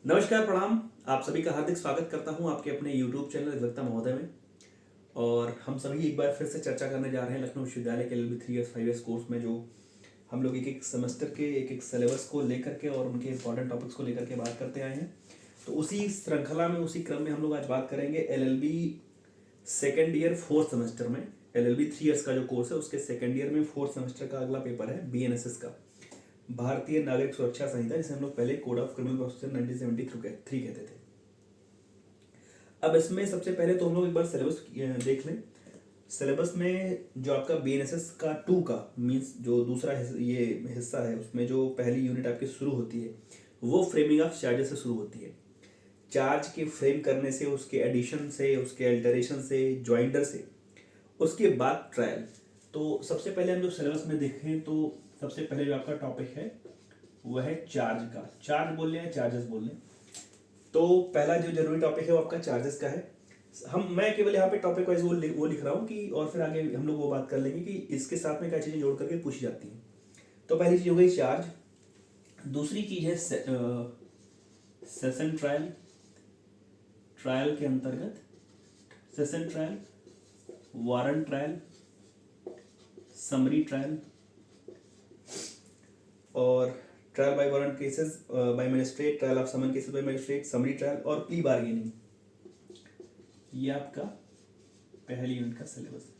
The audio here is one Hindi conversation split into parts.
नमस्कार, प्रणाम। आप सभी का हार्दिक स्वागत करता हूं आपके अपने YouTube चैनल अधिवक्ता महोदय में। और हम सभी एक बार फिर से चर्चा करने जा रहे हैं लखनऊ विश्वविद्यालय के LLB 3 इयर्स 5 इयर्स कोर्स में, जो हम लोग एक एक सेमेस्टर के एक एक सिलेबस को लेकर के और उनके इंपॉर्टेंट टॉपिक्स को लेकर के बात करते आए हैं। तो उसी श्रृंखला में, उसी क्रम में हम लोग आज बात करेंगे LLB second year fourth semester में। LLB 3 इयर्स का जो कोर्स है उसके सेकेंड ईयर में फोर्थ सेमेस्टर का अगला पेपर है BNSS का, भारतीय नागरिक सुरक्षा संहिता, जिसे हम लोग पहले कोड ऑफ क्रिमिनल प्रोसीजर 1973 कहते थे। अब इसमें सबसे पहले तो हम लोग एक बार सिलेबस देख लें। सिलेबस में जो आपका BNSS का 2 का मीन्स जो दूसरा ये हिस्सा है, उसमें जो पहली यूनिट आपकी शुरू होती है वो फ्रेमिंग ऑफ चार्जेस से शुरू होती है। चार्ज के फ्रेम करने से, उसके एडिशन से, उसके अल्टरेशन से, ज्वाइंटर से, उसके बाद ट्रायल। तो सबसे पहले हम जो सिलेबस में देखें तो सबसे पहले जो आपका टॉपिक है वह है चार्ज का। चार्ज बोल रहे हैं, चार्जेस बोल रहे हैं। तो पहला जो जरूरी टॉपिक है वो आपका चार्जेस का है। मैं केवल यहाँ पे टॉपिक वाइज वो लिख रहा हूँ कि, और फिर आगे हम लोग वो बात कर लेंगे कि इसके साथ में क्या चीज़ें जोड़ करके पूछी जाती हैं। तो पहली चीज़ हो गई चार्ज। दूसरी चीज़ है सेशन ट्रायल। ट्रायल के अंतर्गत session trial, warrant trial, summary trial और trial by warrant cases by magistrate, trial of summon cases by magistrate, summary trial और प्ली बार्गेनिंग। ये आपका पहली यूनिट का सिलेबस है।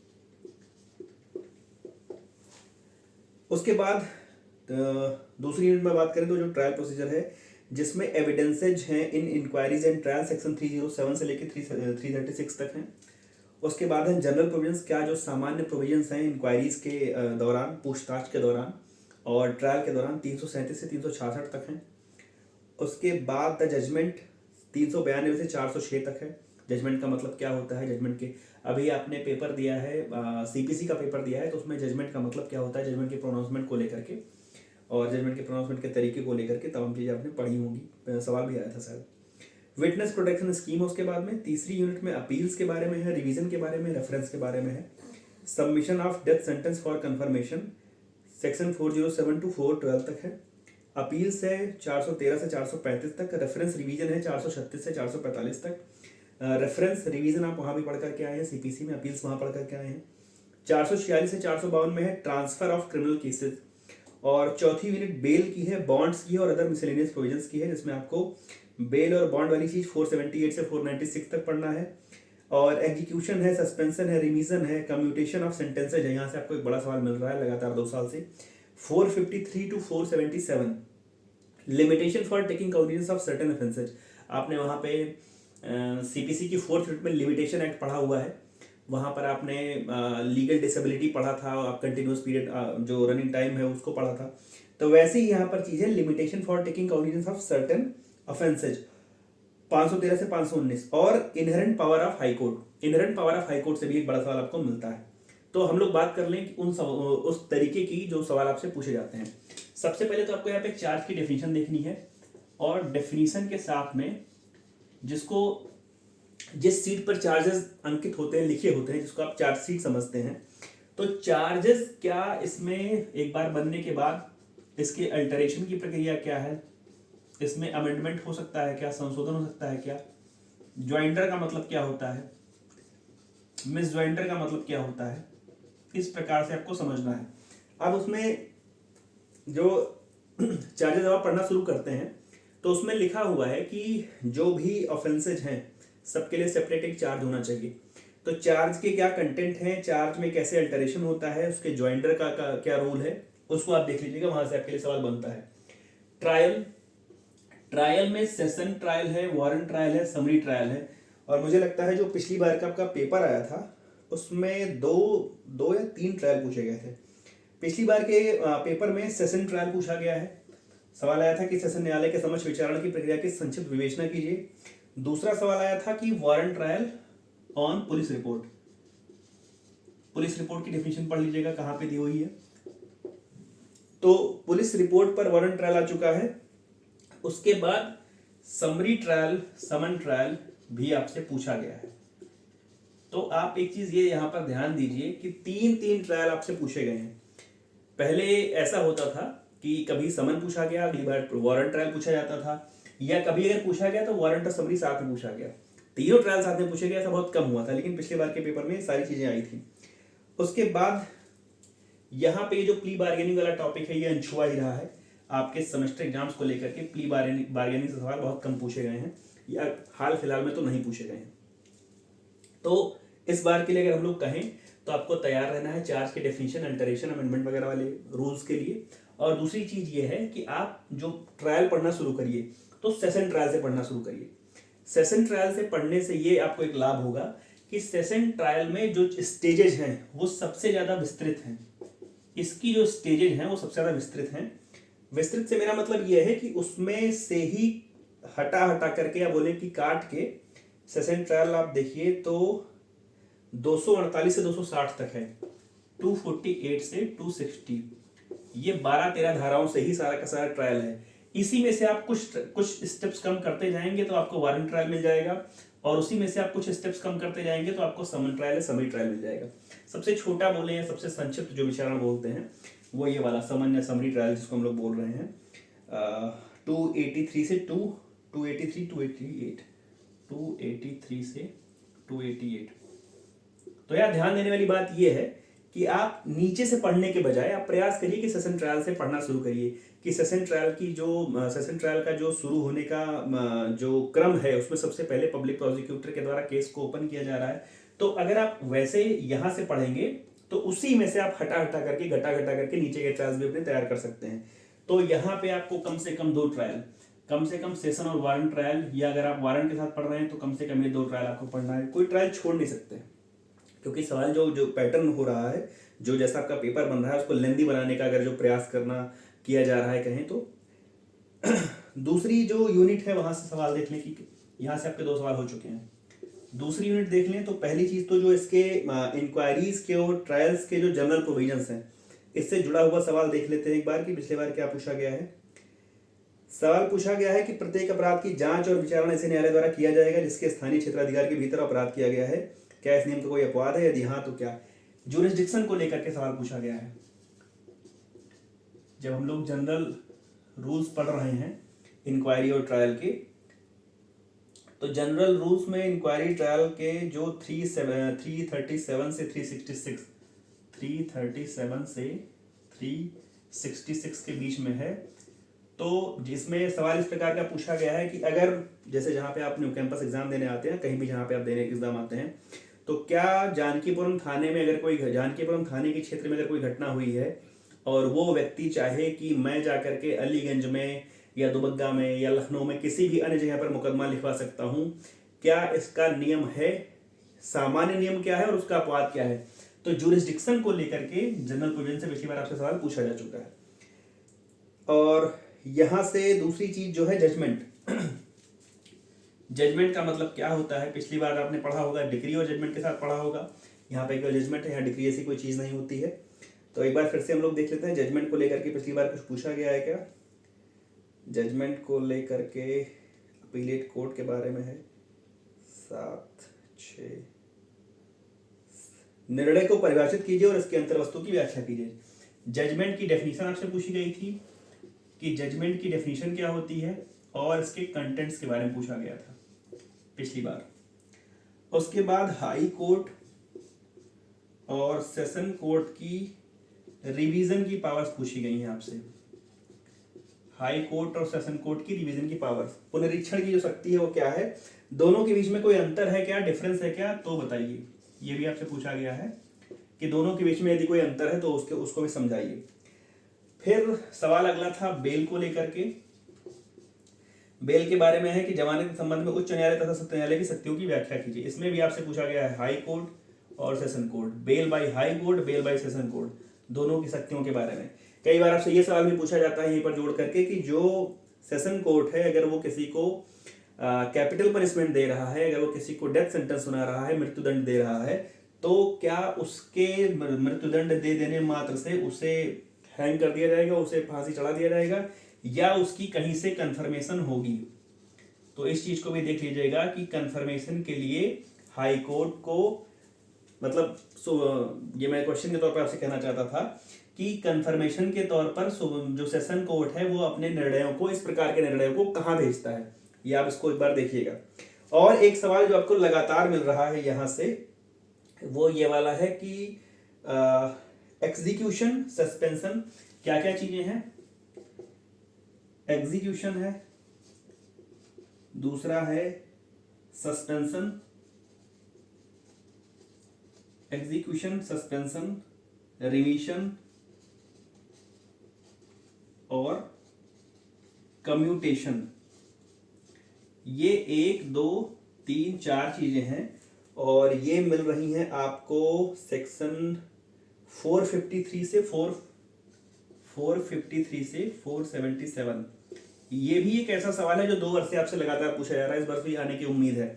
उसके बाद दूसरी यूनिट में बात करें तो जो ट्रायल प्रोसीजर है, जिसमें एविडेंसेज हैं इन इंक्वायरीज एंड ट्रायल, सेक्शन 307 से लेकर 336 तक हैं। उसके बाद है जनरल प्रोविजंस, क्या जो सामान्य प्रोविजंस हैं इंक्वायरीज के दौरान, पूछताछ के दौरान और ट्रायल के दौरान, 337 से 366 तक हैं। उसके बाद द जजमेंट 392 से 406 तक है। जजमेंट का मतलब क्या होता है, जजमेंट के अभी आपने पेपर दिया है, CPC का पेपर दिया है, तो उसमें जजमेंट का मतलब क्या होता है, जजमेंट के प्रोनाउंसमेंट को लेकर के और जजमेंट के प्रोनाउंसमेंट के तरीके को लेकर के तमाम चीज़ें आपने पढ़ी होंगी, सवाल भी आया था शायद। विटनेस प्रोटेक्शन स्कीम उसके बाद में। तीसरी यूनिट में अपील्स के बारे में है, रिवीजन के बारे में, रेफरेंस के बारे में है। Submission of death sentence for confirmation, section 407 to 412 तक है। अपील्स है 413 से 435 तक। रेफरेंस रिवीजन है 436 से 445 तक। रेफरेंस रिवीजन आप वहाँ भी पढ़ करके आए हैं, CPC में अपील्स वहाँ पढ़ करके आए हैं। 446 से 452 में है ट्रांसफर ऑफ क्रिमिनल केसेस। और चौथी यूनिट बेल की है, बॉन्ड्स की है और अदर मिसलेनियस प्रोविजंस की है, जिसमें आपको बेल और बॉन्ड वाली चीज 478 से 496 तक पढ़ना है। और एग्जीक्यूशन है, सस्पेंशन है, रिमीजन है, कम्यूटेशन ऑफ सेंटेंसेज है। यहाँ से आपको एक बड़ा सवाल मिल रहा है लगातार 2 साल से। 453 to 477 limitation for taking cognizance of certain offences. आपने वहाँ पे CPC की 4th यूनिट में लिमिटेशन एक्ट पढ़ा हुआ है। वहाँ पर आपने लीगल डिसेबिलिटी पढ़ा था, आप कंटिन्यूस पीरियड जो रनिंग टाइम है उसको पढ़ा था। तो वैसे ही यहाँ पर चीज़ है, limitation for taking cognizance of certain offences 513 से 519। और inherent power of high court. Inherent power of high court से भी एक बड़ा सवाल आपको मिलता है। तो हम लोग बात कर लें कि उस तरीके की जो सवाल आपसे पूछे जाते हैं। सबसे पहले तो आपको यहाँ पे चार्ज की डेफिनेशन देखनी है, और डेफिनेशन के साथ में जिसको जिस सीट पर चार्जेस अंकित होते हैं, लिखे होते हैं, जिसको आप चार्ज सीट समझते हैं, तो चार्जेस क्या, इसमें एक बार बनने के बाद इसके अल्टरेशन की प्रक्रिया क्या है, इसमें अमेंडमेंट हो सकता है क्या, संशोधन हो सकता है क्या, ज्वाइंटर का मतलब क्या होता है, मिस ज्वाइंटर का मतलब क्या होता है, इस प्रकार से आपको समझना है। अब उसमें जो चार्जेस जब आप पढ़ना शुरू करते हैं तो उसमें लिखा हुआ है कि जो भी ऑफेंसेज हैं सबके लिए सेपरेट एक चार्ज होना चाहिए। तो चार्ज के क्या कंटेंट हैं, चार्ज में कैसे अल्टरेशन होता है, उसके ज्वाइंटर का क्या रोल है, उसको आप देख लीजिएगा, वहां से आपके लिए सवाल बनता है। ट्रायल, ट्रायल में सेशन ट्रायल है, वारंट ट्रायल है, समरी ट्रायल है। और मुझे लगता है जो पिछली बार का आपका पेपर आया था उसमें दो या 3 ट्रायल पूछे गए थे। पिछली बार के पेपर में सेशन ट्रायल पूछा गया है। सवाल आया था कि सेशन न्यायालय के समक्ष विचारण की प्रक्रिया की संक्षिप्त विवेचना कीजिए। दूसरा सवाल आया था कि warrant trial on police report. Police report की डेफिनेशन पढ़ लीजिएगा कहाँ पे दी हुई है। तो पुलिस रिपोर्ट पर वारंट ट्रायल आ चुका है। उसके बाद समरी ट्रायल, समन ट्रायल भी आपसे पूछा गया है। तो आप एक चीज ये यहां पर ध्यान दीजिए कि 3 ट्रायल आपसे पूछे गए हैं। पहले ऐसा होता था कि कभी समन पूछा गया, अगली बार वारंट ट्रायल पूछा जाता था, या कभी अगर पूछा गया तो वारंट और समरी साथ में पूछा गया। तीनों ट्रायल साथ में पूछे गए, ऐसा बहुत कम हुआ था, लेकिन पिछले बार के पेपर में सारी चीजें आई थी। उसके बाद यहाँ पे जो प्ली बार्गेनिंग वाला टॉपिक है ये अनछुआ ही रहा है। आपके सेमेस्टर एग्जाम्स को लेकर के प्ली बार्गेनिंग से सवाल बहुत कम पूछे गए हैं, या हाल फिलहाल में तो नहीं पूछे गए हैं। तो इस बार के लिए अगर हम लोग कहें तो आपको तैयार रहना है चार्ज के डेफिनेशन, अल्टरेशन, अमेंडमेंट वगैरह वाले रूल्स के लिए। और दूसरी चीज ये है कि आप जो ट्रायल पढ़ना शुरू करिए तो सेशन ट्रायल से पढ़ना शुरू करिए। सेशन ट्रायल से पढ़ने से ये आपको एक लाभ होगा कि सेशन ट्रायल में जो स्टेजेज हैं वो सबसे ज्यादा विस्तृत हैं। इसकी जो स्टेजेज हैं वो सबसे ज्यादा विस्तृत हैं। विस्तृत से मेरा मतलब ये है कि उसमें से ही हटा हटा करके, या बोले कि काट के, सेशन ट्रायल आप देखिए तो 248 से 260 तक है, 248 से 260, ये 12-13 धाराओं से ही सारा का सारा ट्रायल है। इसी में से आप कुछ स्टेप्स कम करते जाएंगे तो आपको वारंट ट्रायल मिल जाएगा, और उसी में से आप कुछ स्टेप्स कम करते जाएंगे तो आपको समन ट्रायल या समरी ट्रायल मिल जाएगा। सबसे छोटा बोले या सबसे संक्षिप्त जो विचारण बोलते हैं वो ये वाला समन या समरी ट्रायल जिसको हम लोग बोल रहे हैं। 283 से 283 288 283 से 288। तो यार ध्यान देने वाली बात यह है कि आप नीचे से पढ़ने के बजाय आप प्रयास करिए कि सेशन ट्रायल से पढ़ना शुरू करिए। कि सेशन ट्रायल का जो शुरू होने का जो क्रम है उसमें सबसे पहले पब्लिक प्रोसिक्यूटर के द्वारा केस को ओपन किया जा रहा है। तो अगर आप वैसे यहाँ से पढ़ेंगे तो उसी में से आप हटा हटा करके, घटा घटा करके नीचे के ट्रायल्स भी अपने तैयार कर सकते हैं। तो यहाँ पे आपको कम से कम 2 ट्रायल, कम से कम सेशन और वारंट ट्रायल, या अगर आप वारंट के साथ पढ़ रहे हैं तो कम से कम ये 2 ट्रायल आपको पढ़ना है। कोई ट्रायल छोड़ नहीं सकते, क्योंकि सवाल जो पैटर्न हो रहा है, जो जैसा आपका पेपर बन रहा है उसको लेंदी बनाने का अगर जो प्रयास किया जा रहा है कहें तो। दूसरी जो यूनिट है वहां से सवाल देख लें कि यहाँ से आपके 2 सवाल हो चुके हैं। दूसरी यूनिट देख लें तो पहली चीज तो जो इसके इंक्वायरीज के और ट्रायल्स के जो जनरल प्रोविजंस हैं इससे जुड़ा हुआ सवाल देख लेते हैं एक बार कि पिछले बार क्या पूछा गया है। सवाल पूछा गया है कि प्रत्येक अपराध की जांच और विचारणा ऐसे न्यायालय द्वारा किया जाएगा जिसके स्थानीय क्षेत्राधिकार के भीतर अपराध किया गया है। क्या इस नियम का कोई अपवाद है? यदि हाँ तो क्या? ज्यूरिसडिक्शन को लेकर के सवाल पूछा गया है। जब हम लोग जनरल रूल्स पढ़ रहे हैं इंक्वायरी और ट्रायल के, तो जनरल रूल्स में इंक्वायरी ट्रायल के जो 337 से 366, 337 से 366 के बीच में है। तो जिसमें सवाल इस प्रकार का पूछा गया है कि अगर जैसे जहाँ पे आप न्यू कैंपस एग्जाम देने आते हैं, कहीं भी जहाँ पे आप देने एग्जाम आते हैं, तो क्या जानकीपुरम थाने में अगर कोई, जानकीपुरम थाने के क्षेत्र में अगर कोई घटना हुई है और वो व्यक्ति चाहे कि मैं जाकर के अलीगंज में या दुबग्गा में या लखनऊ में किसी भी अन्य जगह पर मुकदमा लिखवा सकता हूँ, क्या इसका नियम है? सामान्य नियम क्या है और उसका अपवाद क्या है? तो ज्यूरिसडिक्शन को लेकर के जनरल प्रोविजन से पिछली बार आपसे सवाल पूछा जा चुका है। और यहां से दूसरी चीज जो है जजमेंट। जजमेंट का मतलब क्या होता है? पिछली बार आपने पढ़ा होगा, डिक्री और जजमेंट के साथ पढ़ा होगा। यहाँ पे केवल जजमेंट है, यहाँ डिक्री ऐसी कोई चीज नहीं होती है। तो एक बार फिर से हम लोग देख लेते हैं जजमेंट को लेकर के पिछली बार कुछ पूछा गया है क्या। जजमेंट को लेकर के अपीलेट कोर्ट के बारे में है 7-6। निर्णय को परिभाषित कीजिए और इसके अंतर्वस्तु की व्याख्या कीजिए। जजमेंट की डेफिनेशन आपसे पूछी गई थी कि जजमेंट की डेफिनेशन क्या होती है, और इसके कंटेंट्स के बारे में पूछा गया था पिछली बार। उसके बाद हाई कोर्ट और सेशन कोर्ट की रिवीजन की पावर्स पूछी गई हैं आपसे। हाई कोर्ट और सेशन कोर्ट की रिवीजन की पावर्स, पुनरीक्षण की जो शक्ति है वो क्या है, दोनों के बीच में कोई अंतर है क्या, डिफरेंस है क्या, तो बताइए। ये भी आपसे पूछा गया है कि दोनों के बीच में यदि कोई अंतर है तो उसको भी समझाइए। फिर सवाल अगला था बेल को लेकर के। बेल के बारे में है कि जमानत के संबंध में उच्च न्यायालय तथा सत्र न्यायालय की शक्तियों की व्याख्या कीजिए। इसमें भी आपसे पूछा गया है हाई कोर्ट और session court, bail by high court, bail by session court, दोनों की शक्तियों के बारे में। कई बार आपसे ये सवाल भी पूछा जाता है यहीं पर जोड़ करके कि जो सेशन कोर्ट है अगर वो किसी को कैपिटल पनिशमेंट दे रहा है, अगर वो किसी को डेथ सेंटेंस सुना रहा है, मृत्युदंड दे रहा है, तो क्या उसके मृत्युदंड दे देने मात्र से उसे हैंग कर दिया जाएगा, उसे फांसी चढ़ा दिया जाएगा, या उसकी कहीं से कन्फर्मेशन होगी। तो इस चीज को भी देख लीजिएगा कि कन्फर्मेशन के लिए हाई कोर्ट को, मतलब ये मैं क्वेश्चन के तौर पर आपसे कहना चाहता था कि कंफर्मेशन के तौर पर जो सेशन कोर्ट है वो अपने निर्णयों को, इस प्रकार के निर्णयों को कहाँ भेजता है, ये आप इसको एक बार देखिएगा। और एक सवाल जो आपको लगातार मिल रहा है यहाँ से, वो ये वाला है कि एग्जीक्यूशन, सस्पेंशन, क्या क्या चीजें हैं। एग्जीक्यूशन है, दूसरा है सस्पेंशन, एग्जीक्यूशन, सस्पेंशन, रिमिशन और कम्यूटेशन। ये 1 2 3 4 चीजें हैं और ये मिल रही हैं आपको सेक्शन 453 से 477। ये भी एक ऐसा सवाल है जो 2 वर्ष से आपसे लगातार पूछा जा रहा है, इस बार भी आने की उम्मीद है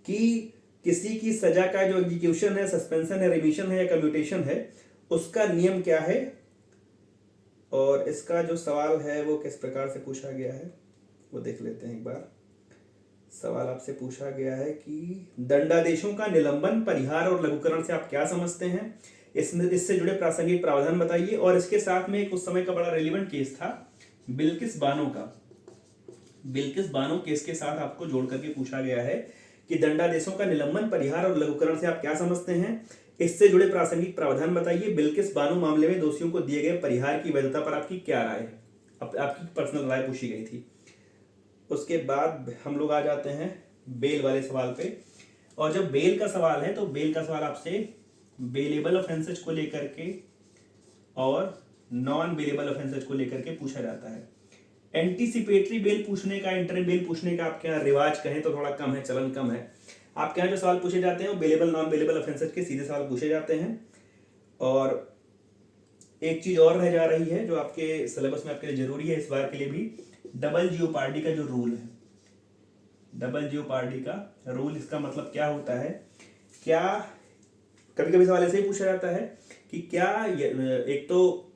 कि किसी की सजा का जो एग्जीक्यूशन है, सस्पेंशन है, रिमिशन है या कम्यूटेशन है, उसका नियम क्या है। और इसका जो सवाल है वो किस प्रकार से पूछा गया है वो देख लेते हैं एक बार। सवाल आपसे पूछा गया है कि दंडादेशों का निलंबन, परिहार और लघुकरण से आप क्या समझते हैं, इससे जुड़े प्रासंगिक प्रावधान बताइए। और इसके साथ में एक उस समय का बड़ा रेलिवेंट केस था बिल्किस बानो का। बिल्किस बानो केस के साथ आपको जोड़ करके पूछा गया है कि दंडादेशों का निलंबन, परिहार और लघुकरण से आप क्या समझते हैं, इससे जुड़े प्रासंगिक प्रावधान बताइए। बिल्किस बानो मामले में दोषियों को दिए गए परिहार की वैधता पर आपकी क्या राय है, आपकी पर्सनल राय पूछी गई थी। उसके बाद हम लोग आ जाते हैं बेल वाले सवाल पे। और जब बेल का सवाल है तो बेल का सवाल आपसे बेलेबल ऑफेंसेज को लेकर के और नॉन बेलेबल ऑफेंसेज को लेकर के पूछा जाता है। एंटीसिपेटरी बेल पूछने का, इंटरिम बेल पूछने का आपके यहाँ रिवाज कहें तो थोड़ा कम है, चलन कम है। आपके यहाँ जो सवाल पूछे जाते हैं वो बेलेबल, नॉन बेलेबल ऑफेंसेज के सीधे सवाल पूछे जाते हैं। और एक चीज और रह जा रही है जो आपके सिलेबस में आपके लिए जरूरी है इस बार के लिए भी, डबल जियोपार्डी का जो रूल है। डबल जियोपार्डी का रूल, इसका मतलब क्या होता है, क्या कभी कभी सवाल ऐसे ही पूछा जाता है कि क्या एक तो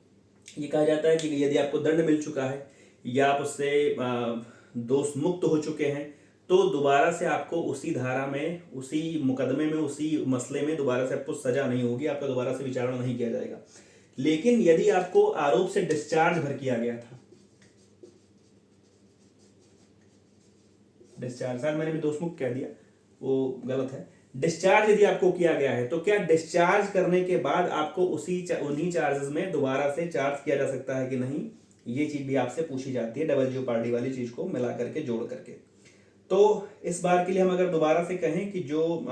ये कहा जाता है कि यदि आपको दंड मिल चुका है या आप उससे दोष मुक्त हो चुके हैं तो दोबारा से आपको उसी धारा में, उसी मुकदमे में, उसी मसले में दोबारा से आपको सजा नहीं होगी, आपका दोबारा से विचारणा नहीं किया जाएगा। लेकिन यदि आपको आरोप से डिस्चार्ज भर किया गया था, डिस्चार्ज, सर मैंने भी दोष मुक्त कह दिया, वो गलत है। डिस्चार्ज यदि आपको किया गया है तो क्या डिस्चार्ज करने के बाद आपको उन्हीं चार्जेस में दोबारा से चार्ज किया जा सकता है कि नहीं, ये चीज भी आपसे पूछी जाती है डबल जियोपार्डी वाली चीज को मिला करके, जोड़ करके। तो इस बार के लिए हम अगर दोबारा से कहें कि जो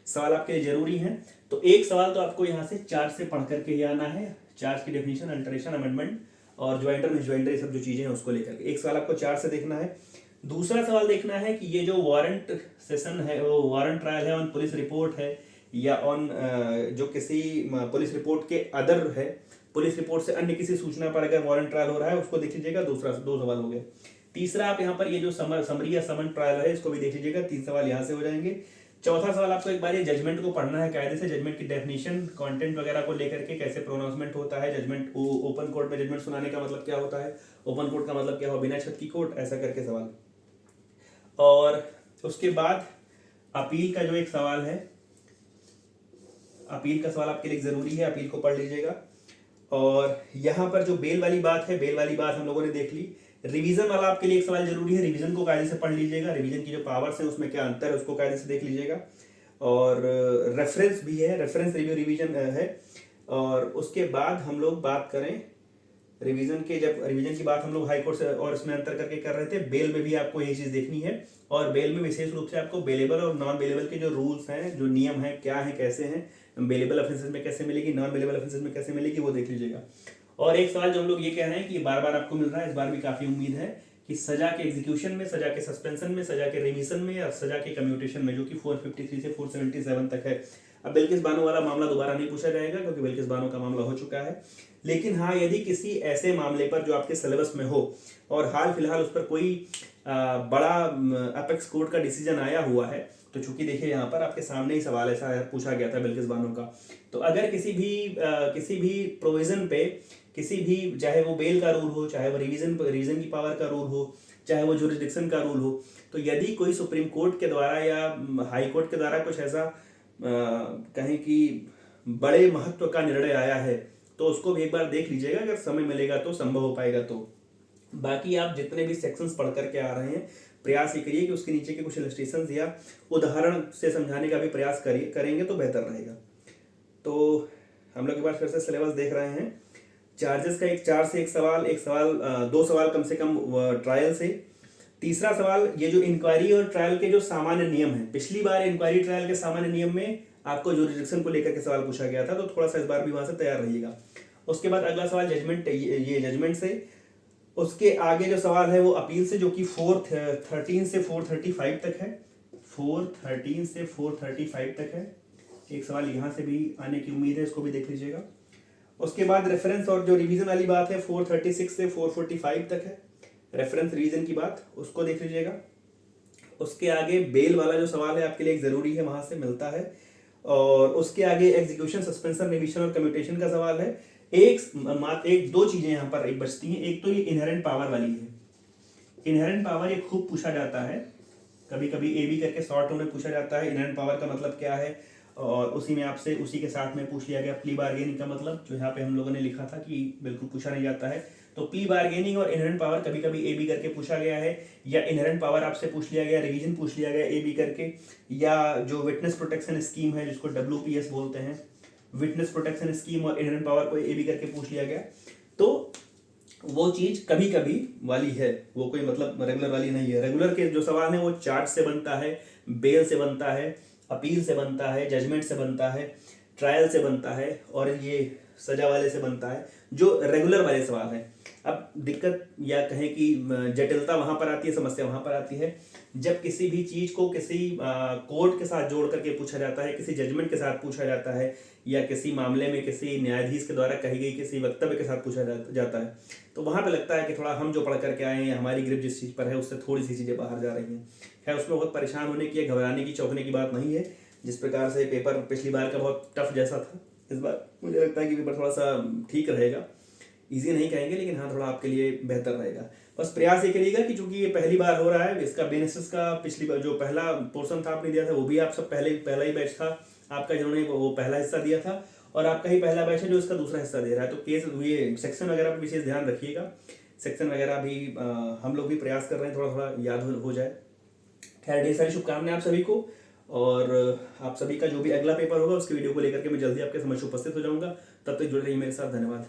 सवाल आपके लिए जरूरी हैं, तो एक सवाल तो आपको यहाँ से चार्ज से पढ़ करके ही आना है, चार्ज की डेफिनेशन, अल्टरेशन, अमेंडमेंट और ज्वाइंटर, मिसज्वाइंटर, सब जो चीजें हैं उसको लेकर के एक सवाल आपको चार्ज से देखना है। दूसरा सवाल देखना है कि ये जो वारंट सेशन है, वो वारंट ट्रायल है ऑन पुलिस रिपोर्ट है या ऑन जो किसी पुलिस रिपोर्ट के अदर है, पुलिस रिपोर्ट से अन्य किसी सूचना पर अगर वारंट ट्रायल हो रहा है उसको देख लीजिएगा। दूसरा 2 सवाल हो गए। तीसरा आप यहाँ पर ये जो समरी या समन ट्रायल है इसको भी देख लीजिएगा, 3 सवाल यहाँ से हो जाएंगे। चौथा सवाल आपको एक बार ये जजमेंट को पढ़ना है कायदे से, जजमेंट की डेफिनेशन, कंटेंट वगैरह को लेकर के, कैसे प्रोनाउंसमेंट होता है, जजमेंट ओपन कोर्ट में जजमेंट सुनाने का मतलब क्या होता है, ओपन कोर्ट का मतलब क्या हो, बिना छत की कोर्ट, ऐसा करके सवाल। और उसके बाद अपील का जो एक सवाल है, अपील का सवाल आपके लिए जरूरी है, अपील को पढ़ लीजिएगा। और यहाँ पर जो बेल वाली बात है, बेल वाली बात हम लोगों ने देख ली। रिवीजन वाला आपके लिए एक सवाल जरूरी है, रिवीजन को कायदे से पढ़ लीजिएगा, रिवीजन की जो पावर्स है उसमें क्या अंतर है उसको कायदे से देख लीजिएगा। और रेफरेंस भी है, रेफरेंस रिव्यू रिवीजन है। और उसके बाद हम लोग बात करें रिवीजन के, जब रिवीजन की बात हम लोग हाई कोर्ट से और इसमें अंतर करके कर रहे थे, बेल में भी आपको ये चीज देखनी है। और बेल में विशेष रूप से आपको बेलेबल और नॉन बेलेबल के जो रूल्स हैं, जो नियम हैं, क्या है, कैसे हैं, बेलेबल ऑफेंसेस में कैसे मिलेगी, नॉन बेलेबल ऑफेंसेस में कैसे मिलेगी, वो देख लीजिएगा। और एक सवाल जो हम लोग ये कह रहे हैं कि बार बार आपको मिल रहा है, इस बार भी काफी उम्मीद है कि सजा के एग्जीक्यूशन में, सजा के सस्पेंशन में, सजा के रिमिशन में या सजा के कम्यूटेशन में, जो कि 453 से 477 तक है। अब बिल्किस बानो वाला मामला दोबारा नहीं पूछा जाएगा क्योंकि बिल्किस बानो का मामला हो चुका है। लेकिन हाँ, यदि किसी ऐसे मामले पर जो आपके सिलेबस में हो और हाल फिलहाल उस पर कोई बड़ा अपेक्स कोर्ट का डिसीजन आया हुआ है, तो चूंकि देखिए यहाँ पर आपके सामने ही सवाल ऐसा पूछा गया था बिल्किस बानो का, तो अगर किसी भी प्रोविजन पे, किसी भी, चाहे वो बेल का रूल हो, चाहे वो रिवीजन की पावर का रूल हो, चाहे वो जुरिस्डिक्शन का रूल हो, तो यदि कोई सुप्रीम कोर्ट के द्वारा या हाई कोर्ट के द्वारा कुछ ऐसा कहें कि बड़े महत्व का निर्णय आया है तो उसको भी एक बार देख लीजिएगा, अगर समय मिलेगा तो, संभव हो पाएगा तो। बाकी आप जितने भी सेक्शंस पढ़ करके आ रहे हैं, प्रयास ये करिए कि उसके नीचे के कुछ इलस्ट्रेशंस या उदाहरण से समझाने का भी प्रयास करेंगे तो बेहतर रहेगा। तो हम लोग एक बार फिर से सिलेबस देख रहे हैं। चार्जेस का एक 4 से एक सवाल, 2 सवाल कम से कम ट्रायल से। तीसरा सवाल, ये जो इंक्वायरी और ट्रायल के जो सामान्य नियम हैं, पिछली बार इंक्वायरी ट्रायल के सामान्य नियम में आपको जुरिडिक्शन को लेकर के सवाल पूछा गया था, तो थोड़ा सा इस बार भी वहां से तैयार रहिएगा। उसके बाद अगला सवाल जजमेंट, ये जजमेंट से। उसके आगे जो सवाल है वो अपील से, जो कि 413 से 435 तक है। 413 से 435 तक है। एक सवाल यहाँ से भी आने की उम्मीद है, इसको भी देख लीजिएगा। उसके बाद रेफरेंस और जो रिवीजन वाली बात है 436 से 445 तक है, रेफरेंस रिवीजन की बात, उसको देख लीजिएगा। उसके आगे बेल वाला जो सवाल है आपके लिए एक जरूरी है, वहां से मिलता है। और उसके आगे एग्जीक्यूशन, सस्पेंशन, रिविशन और कम्यूटेशन का सवाल है। एक दो चीजें यहाँ पर एक बचती हैं। एक तो ये इनहेरेंट पावर वाली है। इनहेरेंट पावर ये खूब पूछा जाता है, कभी कभी ए बी करके शॉर्ट में पूछा जाता है। इनहेरेंट पावर का मतलब क्या है, और उसी में आपसे उसी के साथ में पूछ लिया गया प्ली बार्गेनिंग का मतलब, जो यहाँ पे हम लोगों ने लिखा था कि बिल्कुल पूछा नहीं जाता है। तो प्ली बार्गेनिंग और इनहेरेंट पावर कभी कभी ए बी करके पूछा गया है, या इनहेरेंट पावर आपसे पूछ लिया गया, रिवीजन पूछ लिया गया ए बी करके, या जो विटनेस प्रोटेक्शन स्कीम है जिसको WPS बोलते हैं, विटनेस प्रोटेक्शन स्कीम और इनहेरेंट पावर को ए बी करके पूछ लिया गया। तो वो चीज कभी कभी वाली है, वो कोई मतलब रेगुलर वाली नहीं है। रेगुलर के जो सवाल है वो चार्ज से बनता है, बेल से बनता है, अपील से बनता है, जजमेंट से बनता है, ट्रायल से बनता है, और ये सजा वाले से बनता है, जो रेगुलर वाले सवाल हैं। अब दिक्कत या कहें कि जटिलता वहां पर आती है, समस्या वहां पर आती है जब किसी भी चीज को किसी कोर्ट के साथ जोड़ करके पूछा जाता है, किसी जजमेंट के साथ पूछा जाता है, या किसी मामले में किसी न्यायाधीश के द्वारा कही गई किसी वक्तव्य के साथ पूछा जाता है, तो वहां पे लगता है कि थोड़ा हम जो पढ़ करके आए हैं, हमारी ग्रिप जिस चीज़ पर है उससे थोड़ी सी चीज़ें बाहर जा रही हैं। खैर, उसमें बहुत परेशान होने की, घबराने की, चौंकने की बात नहीं है। जिस प्रकार से पेपर पिछली बार का बहुत टफ जैसा था, इस बार मुझे लगता है कि पेपर थोड़ा सा ठीक रहेगा। ईजी नहीं कहेंगे, लेकिन हाँ थोड़ा आपके लिए बेहतर रहेगा। बस प्रयास ये करिएगा कि चूंकि ये पहली बार हो रहा है, इसका बेनिसिस का पिछली बार जो पहला पोर्शन था आपने दिया था, वो भी आप सब पहला ही बैच था आपका, जिन्होंने वो पहला हिस्सा दिया था, और आपका ही पहला बैच है जो इसका दूसरा हिस्सा दे रहा है। तो केस ये सेक्शन वगैरह पर विशेष ध्यान रखिएगा। सेक्शन वगैरह भी हम लोग भी प्रयास कर रहे हैं थोड़ा थोड़ा याद हो जाए। खैर, ढेर सारी शुभकामनाएं आप सभी को, और आप सभी का जो भी अगला पेपर होगा उसके वीडियो को लेकर के मैं जल्दी आपके समक्ष उपस्थित हो जाऊंगा। तब तक जुड़े रहिए मेरे साथ। धन्यवाद।